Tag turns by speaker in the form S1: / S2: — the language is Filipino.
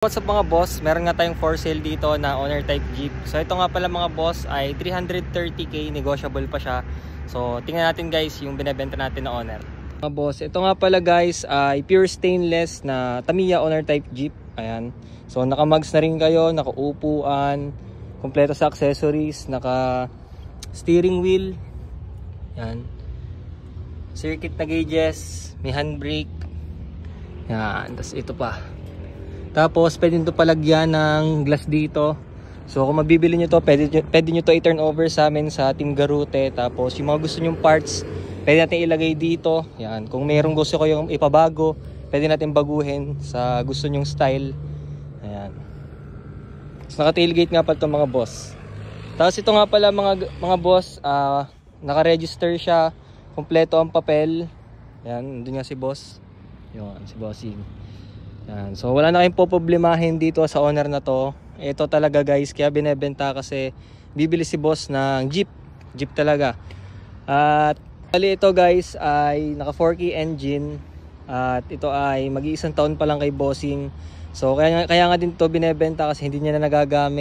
S1: What's up mga boss, meron nga tayong for sale dito na owner type Jeep. So ito nga pala mga boss ay 330k, negotiable pa siya. So tingnan natin guys yung binebenta natin na owner. Mga boss, ito nga pala guys ay pure stainless na Tamiya owner type Jeep. Ayan. So naka-mags na rin kayo, naka-upuan, kompleto sa accessories, naka steering wheel. Ayan. Circuit na gauges, may handbrake. Ayan, tapos ito pa. Tapos pwede nyo palagyan ng glass dito. So kung mabibili nyo to, pwede nyo to i-turn over sa amin sa Team Garute. Tapos yung mga gusto nyong parts, pwede natin ilagay dito. Yan. Kung mayroong gusto ko yung ipabago, pwede natin baguhin sa gusto nyong style. Ayan. So naka-tailgate nga pala itong mga boss. Tapos ito nga pala mga boss, naka-register siya. Kompleto ang papel. Yan, doon nga si boss. Yun, si bossing. Yan. So wala na kayong poproblemahin dito sa owner na to. Ito talaga guys, kaya binebenta kasi bibili si boss ng Jeep talaga. At bali ito guys ay naka 4K engine. At ito ay mag-iisang taon pa lang kay bossing. So kaya nga din to binebenta kasi hindi niya na nagagamit.